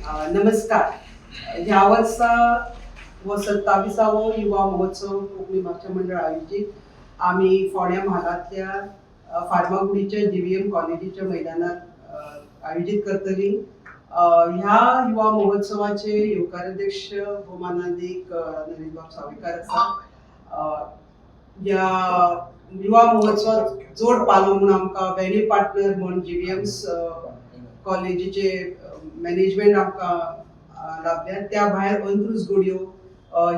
नमस्कार. ह्या वर्षा व 27वा युवा महोत्सव कोकणी भाषा मंडळ आयोजित आम्ही फोंड्या म्हालांतल्या फार्मागुडीच्या जीव्हीएम कॉलेजीच्या मैदानात आयोजित करतली. ह्या युवा महोत्सवाचे येवकाराध्यक्ष भौमानाधिक नरेंद्रबाब सावयकार आसा. या युवा महोत्सवात जोड पालो म्हणून आमकां वेन्यू पार्टनर म्हणून जीव्हीएम्स कॉलेजीचे मॅनेजमेंट आमकां लाभल्या. त्या भायर अंत्रुज घोड्यो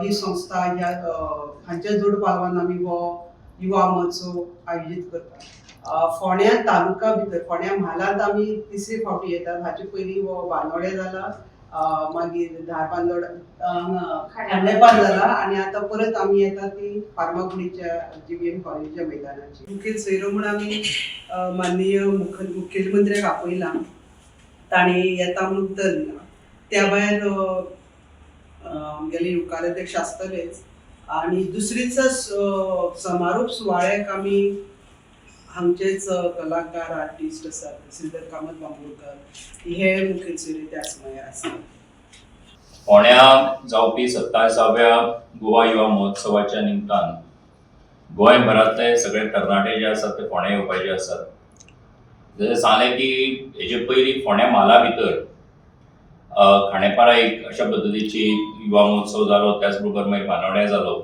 ही संस्था हांच्या जोड पालवान आमी हो युवा महोत्सव आयोजीत करता. फोंड्या तालुका भितर फोंड्या म्हालांत आमी तिसरे फावटी येतात. हाचे पयलीं हो बांदोड्या जाला, मागीर खांडेपार जाला आनी आतां परत आमी येता ती फार्मागुडीच्या जीव्हीएम कॉलेजीच्या मैदानाचेर. मुखेल सोयरो म्हूण आमी माननीय मुखेलमंत्र्याक आपयला. ताणें येता म्हणून धरला. त्या भायर आमगेले येवकाराध्यक्ष आसतलेच आनी दुसरीच समारोप सुवाळ्याक आमी हांगचेच कलाकार आर्टिस्ट आसात श्रीधर कामत बांबोळकर हे मुखेल सोयरे त्या समयार आसात. फोंड्या जावपी 27व्या गोवा युवा महोत्सवाच्या निमतान गोंयभरांतले सगळे तरणाटे जे आसात ते फोंड्या येवपाचे आसात. जशें सांगलें की हेजे पयलीं फोंड्या म्हाला भितर खांडेपारा एक अशा पद्दतीची युवा महोत्सव जालो, त्याच बरोबर मागीर बांदोड्या जालो.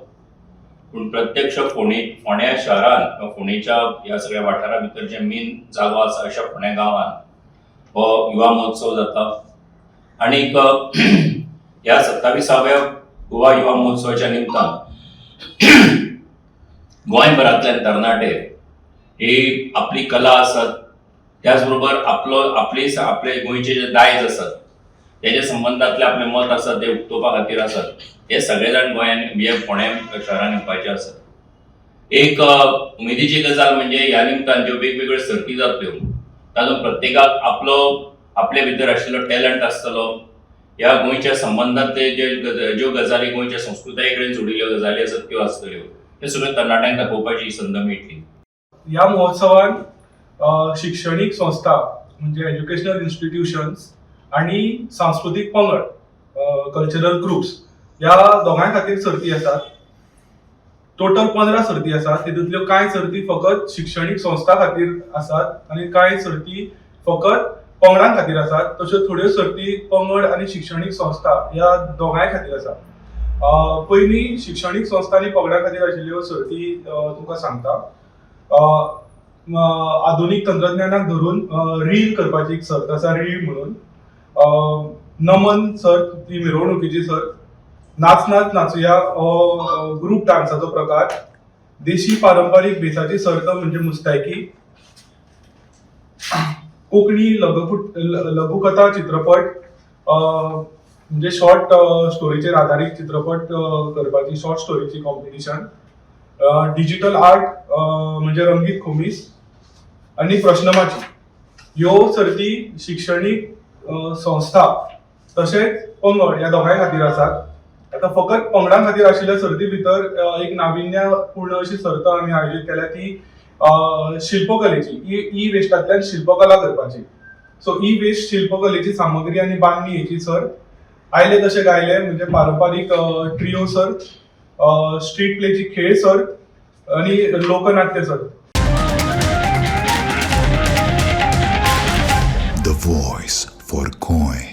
पूण प्रत्यक्ष फोंड्या शहरान किंवा फोंडेच्या ह्या सगळ्या वाठारा भितर जे मेन जागो आसा अशा फोंड्या गांवान हो युवा महोत्सव जाता. आनीक ह्या 27व्या गोवा युवा महोत्सवाच्या निमतान गोंयभरांतले तरणाटे ही आपली कला आसात, त्याच बरोबर आपले गोंयचे जे दायज आसात तेजे संबंधातले आपले मत आसात ते उक्तोवपा खातीर आसात. हे सगळे जाण गोंयान फोंड्या शहरान येवपाचे आसात. एक उमेदीची गजाल म्हणजे ह्या निमतान ज्यो वेगवेगळ्यो सर्ती जातल्यो तातूंत प्रत्येकाक आपले भितर आशिल्लो टॅलंट आसतलो. ह्या गोंयच्या संबंधातले ज्यो गजाली गोंयच्या संस्कृताये कडेन जोडिल्ल्यो गजाली आसात त्यो आसतल्यो. हे सगळ्यो तरणाट्यांक दाखोवपाची संद मेळटली. ह्या महोत्सवान शिक्षणीक संस्था म्हणजे एज्युकेशनल इन्स्टिट्यूशन्स आणि सांस्कृतिक पंगड कल्चरल ग्रुप्स ह्या दोगांय खातीर सर्ती आसात. टोटल 15 सर्ती आसात. तितूंतल्यो कांय सर्ती फकत शिक्षणीक संस्था खातीर आसात आनी कांय सर्ती फकत पंगडां खातीर आसात. तश्यो थोड्यो सर्ती पंगड आनी शिक्षणीक संस्था ह्या दोगांय खातीर आसात. पयलीं शिक्षणीक संस्था आनी पंगडां खातीर आशिल्ल्यो सर्ती तुमकां सांगता. आधुनीक तंत्रज्ञानाक धरून रील करपाची एक सर्त आसा, रील म्हणून. नमन सर्त, ती मिरवणुकीची सर्त. नाच नाच नाचुया हो ग्रुप डान्साचो प्रकार. देशी पारंपारीक भेसाची सर्त म्हणजे मुस्तायकी. कोंकणी लघुकथा चित्रपट म्हणजे शॉर्ट स्टोरीचेर आधारीत चित्रपट करपाची शॉर्ट स्टोरीची कॉम्पिटिशन. डिजिटल आर्ट म्हणजे रंगीत खोमीस आणि प्रश्नमाची. ह्यो सर्ती शिक्षणीक संस्था तशेंच पंगड ह्या दोगांय खातीर आसात. आता फकत पंगडां खातीर आशिल्ल्या सर्ती भितर एक नाविन्यपूर्ण अशी सर्त आमी आयोजीत केल्या ती शिल्पकलेची. ई वेस्टांतल्यान शिल्पकला करपाची. सो ई वेस्ट शिल्पकलेची सामग्री आनी बांदणी हेची सर्त. आयले तशें गायले म्हणजे पारंपारीक ट्रिओ सर्त, स्ट्रीट प्लेची खेळ सर्त आनी लोकनाट्य सर्त. The voice for Coin.